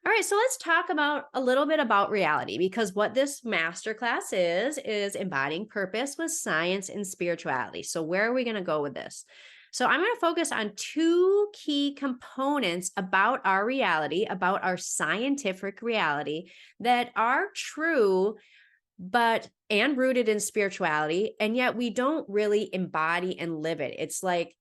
All right, so let's talk about a little bit about reality because what this masterclass is embodying purpose with science and spirituality. So where are we going to go with this? So I'm going to focus on two key components about our reality, about our scientific reality that are true but and rooted in spirituality, and yet we don't really embody and live it. It's like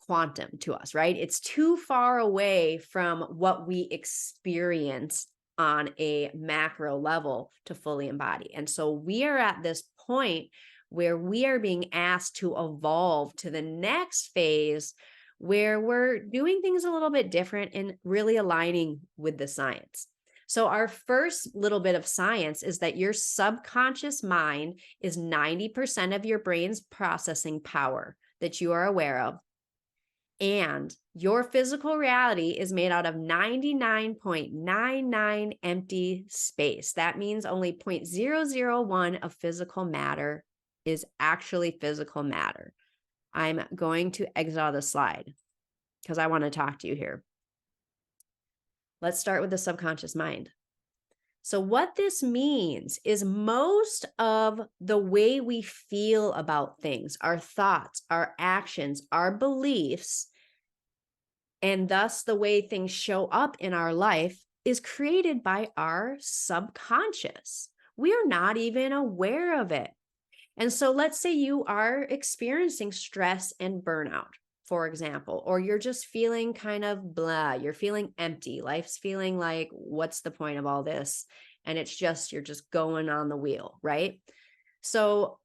quantum to us, right? It's too far away from what we experience on a macro level to fully embody. And so we are at this point where we are being asked to evolve to the next phase where we're doing things a little bit different and really aligning with the science. So, our first little bit of science is that your subconscious mind is 90% of your brain's processing power that you are aware of. And your physical reality is made out of 99.99 empty space. That means only 0.001 of physical matter is actually physical matter. I'm going to exit out of the slide because I want to talk to you here. Let's start with the subconscious mind. So, what this means is most of the way we feel about things, our thoughts, our actions, our beliefs, and thus the way things show up in our life is created by our subconscious. We are not even aware of it. And so, let's say you are experiencing stress and burnout, for example, or you're just feeling kind of blah, you're feeling empty. Life's feeling like, what's the point of all this? And it's just, you're just going on the wheel, right? So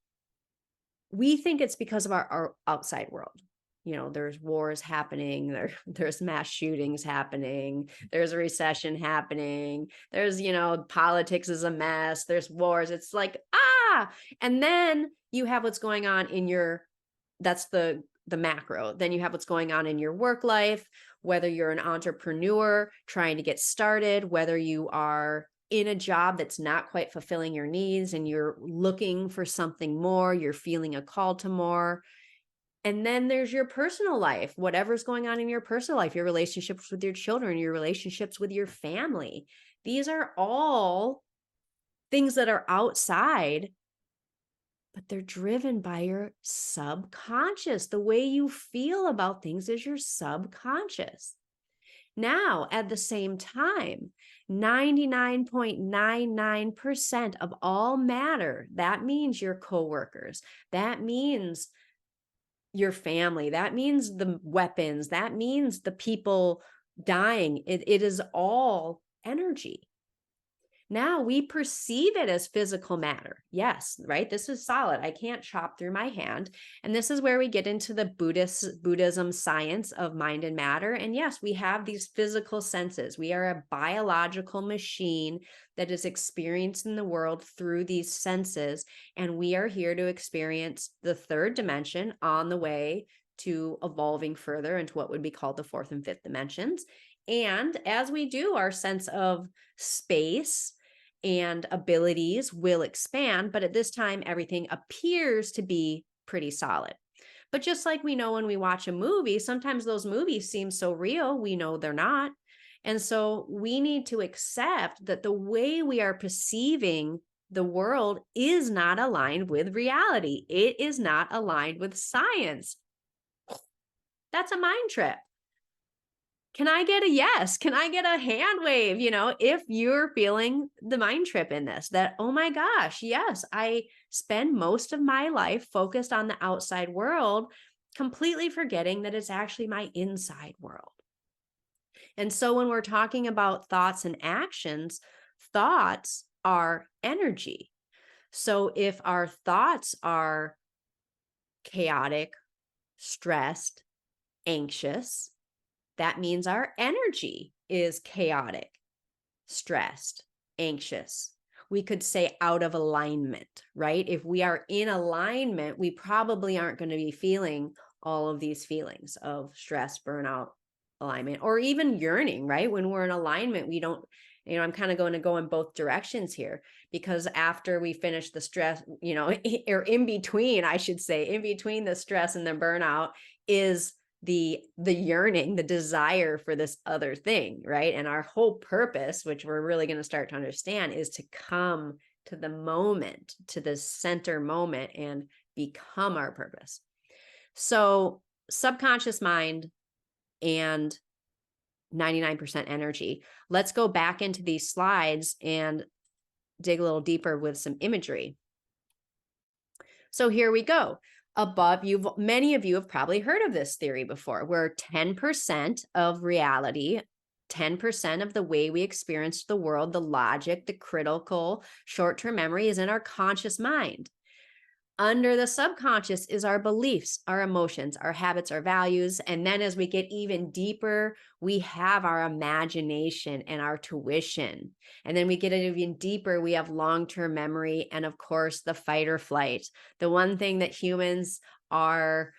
we think it's because of our outside world. You know, there's wars happening, there's mass shootings happening, there's a recession happening, there's, politics is a mess, there's wars. It's like, and then you have what's going on in that's the macro. Then you have what's going on in your work life, whether you're an entrepreneur trying to get started, whether you are in a job that's not quite fulfilling your needs and you're looking for something more, you're feeling a call to more. And then there's your personal life, whatever's going on in your personal life, your relationships with your children, your relationships with your family. These are all things that are outside, but they're driven by your subconscious. The way you feel about things is your subconscious. Now, at the same time, 99.99% of all matter, that means your coworkers, that means your family, that means the weapons, that means the people dying. It is all energy. Now we perceive it as physical matter. Yes, right? This is solid. I can't chop through my hand. And this is where we get into the Buddhism science of mind and matter. And yes, we have these physical senses. We are a biological machine that is experiencing the world through these senses. And we are here to experience the third dimension on the way to evolving further into what would be called the fourth and fifth dimensions. And as we do, our sense of space and abilities will expand, but at this time, everything appears to be pretty solid. But just like we know when we watch a movie, sometimes those movies seem so real, we know they're not. And so we need to accept that the way we are perceiving the world is not aligned with reality. It is not aligned with science. That's a mind trip. Can I get a yes? Can I get a hand wave? If you're feeling the mind trip in this, that, oh my gosh, yes, I spend most of my life focused on the outside world, completely forgetting that it's actually my inside world. And so when we're talking about thoughts and actions, thoughts are energy. So if our thoughts are chaotic, stressed, anxious, that means our energy is chaotic, stressed, anxious. We could say out of alignment, right? If we are in alignment, we probably aren't going to be feeling all of these feelings of stress, burnout, alignment, or even yearning, right? When we're in alignment, we don't, I'm kind of going to go in both directions here, because after we finish the stress, or in between, I should say, in between the stress and the burnout is the yearning, the desire for this other thing, right? And our whole purpose, which we're really going to start to understand, is to come to the moment, to the center moment, and become our purpose. So subconscious mind and 99% energy. Let's go back into these slides and dig a little deeper with some imagery. So here we go. Above, many of you have probably heard of this theory before, where 10% of reality, 10% of the way we experience the world, the logic, the critical short-term memory, is in our conscious mind. Under the subconscious is our beliefs, our emotions, our habits, our values. And then as we get even deeper, we have our imagination and our tuition. And then we get even deeper, we have long-term memory, and of course, the fight or flight. The one thing that humans are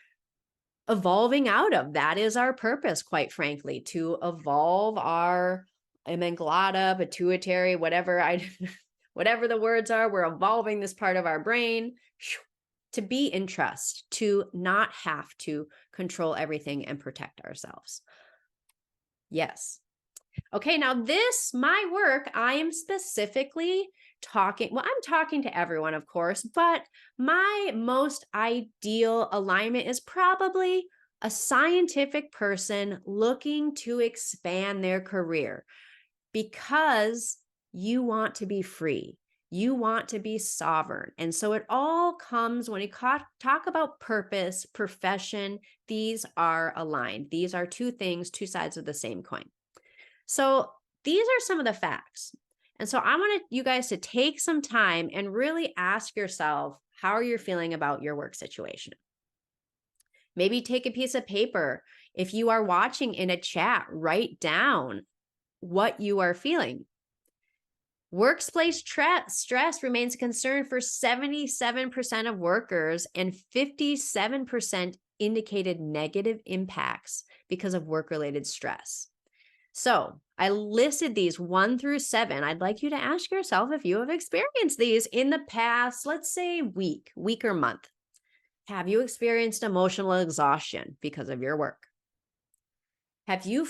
evolving out of, that is our purpose, quite frankly, to evolve our amygdala, pituitary, whatever the words are, we're evolving this part of our brain to be in trust, to not have to control everything and protect ourselves. Yes. Okay, now my work, I am specifically talking to everyone, of course, but my most ideal alignment is probably a scientific person looking to expand their career, because you want to be free. You want to be sovereign. And so it all comes when you talk about purpose, profession, these are aligned. These are two things, two sides of the same coin. So these are some of the facts. And so I want you guys to take some time and really ask yourself how you're feeling about your work situation. Maybe take a piece of paper. If you are watching in a chat, write down what you are feeling. Workplace stress remains a concern for 77% of workers, and 57% indicated negative impacts because of work-related stress. So I listed these 1 through 7. I'd like you to ask yourself if you have experienced these in the past, let's say week or month. Have you experienced emotional exhaustion because of your work? Have you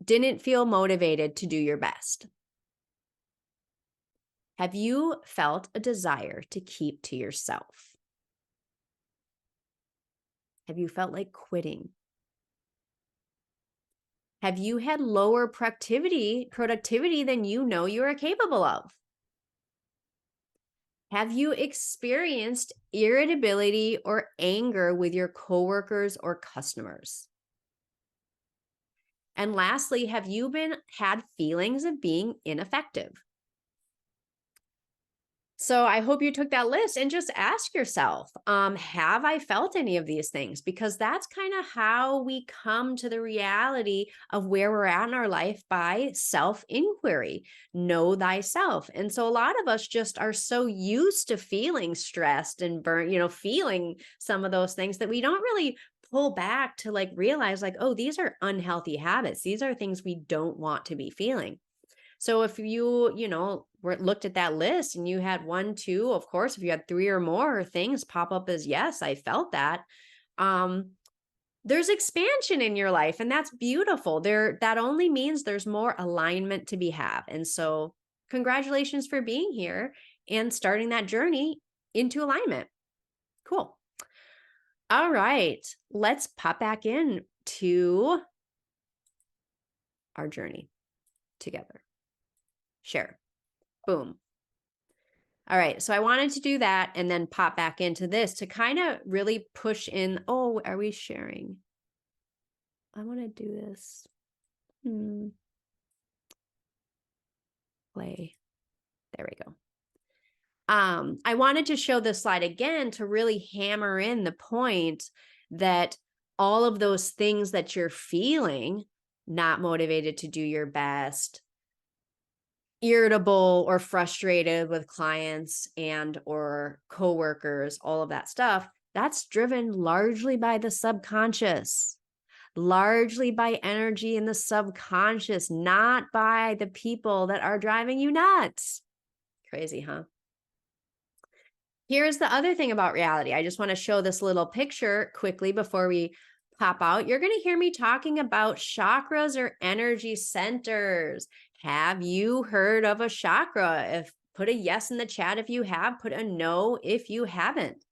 didn't feel motivated to do your best? Have you felt a desire to keep to yourself? Have you felt like quitting? Have you had lower productivity than you know you are capable of? Have you experienced irritability or anger with your coworkers or customers? And lastly, have you had feelings of being ineffective? So I hope you took that list and just ask yourself, have I felt any of these things? Because that's kind of how we come to the reality of where we're at in our life, by self-inquiry, know thyself. And so a lot of us just are so used to feeling stressed and burnt, feeling some of those things, that we don't really pull back to realize oh, these are unhealthy habits. These are things we don't want to be feeling. So if you looked at that list and you had 1, 2, of course, if you had 3 or more things pop up as, yes, I felt that, there's expansion in your life, and that's beautiful. That only means there's more alignment to be had. And so congratulations for being here and starting that journey into alignment. Cool. All right, let's pop back in to our journey together. Share. Boom. All right. So I wanted to do that and then pop back into this to kind of really push in. Oh, are we sharing? I want to do this. Play. There we go. I wanted to show this slide again to really hammer in the point that all of those things that you're feeling, not motivated to do your best, irritable or frustrated with clients and or coworkers, all of that stuff, that's driven largely by the subconscious, largely by energy in the subconscious, not by the people that are driving you nuts. Crazy, huh? Here's the other thing about reality. I just want to show this little picture quickly before we pop out, you're going to hear me talking about chakras or energy centers. Have you heard of a chakra? If put a yes in the chat if you have, put a no if you haven't.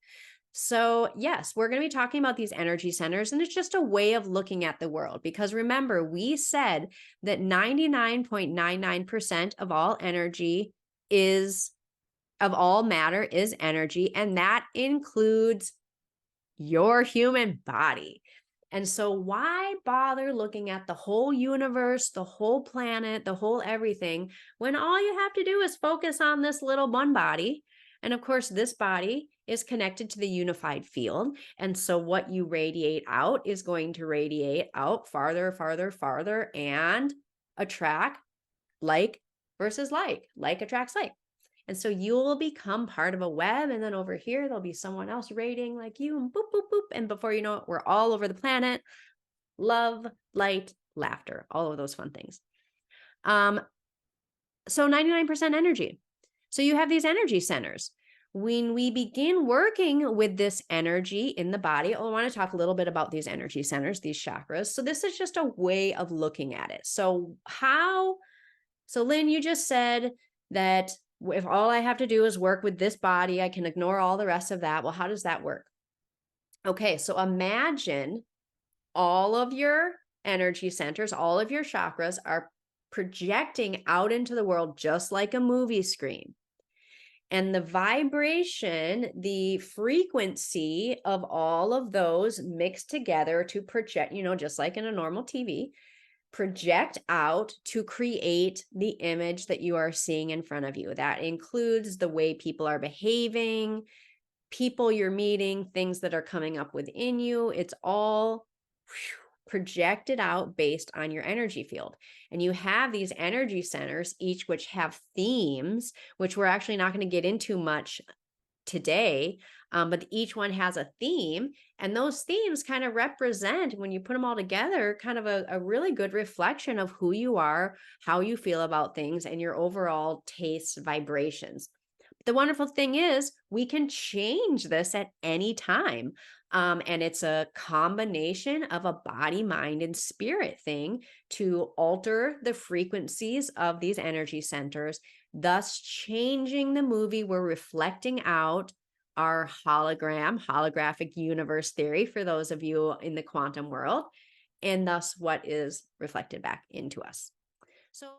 So, yes, we're going to be talking about these energy centers, and it's just a way of looking at the world. Because remember, we said that 99.99% of all energy of all matter is energy, and that includes your human body. And so, why bother looking at the whole universe, the whole planet, the whole everything, when all you have to do is focus on this little one body? And of course, this body is connected to the unified field. And so, what you radiate out is going to radiate out farther, farther, farther, and attract like versus like attracts like. And so you'll become part of a web. And then over here, there'll be someone else rating like you, and boop, boop, boop. And before you know it, we're all over the planet. Love, light, laughter, all of those fun things. So 99% energy. So you have these energy centers. When we begin working with this energy in the body, I want to talk a little bit about these energy centers, these chakras. So this is just a way of looking at it. So Lynn, you just said that if all I have to do is work with this body, I can ignore all the rest of that. Well, how does that work? Okay, so imagine all of your energy centers, all of your chakras are projecting out into the world just like a movie screen. And the vibration, the frequency of all of those mixed together to project, just like in a normal TV, project out to create the image that you are seeing in front of you. That includes the way people are behaving, people you're meeting, things that are coming up within you. It's all projected out based on your energy field. And you have these energy centers, each which have themes, which we're actually not going to get into much today, but each one has a theme, and those themes kind of represent, when you put them all together, kind of a really good reflection of who you are, how you feel about things, and your overall taste vibrations. The wonderful thing is we can change this at any time. And it's a combination of a body, mind, and spirit thing to alter the frequencies of these energy centers, thus changing the movie we're reflecting out, our holographic universe theory for those of you in the quantum world, and thus what is reflected back into us. So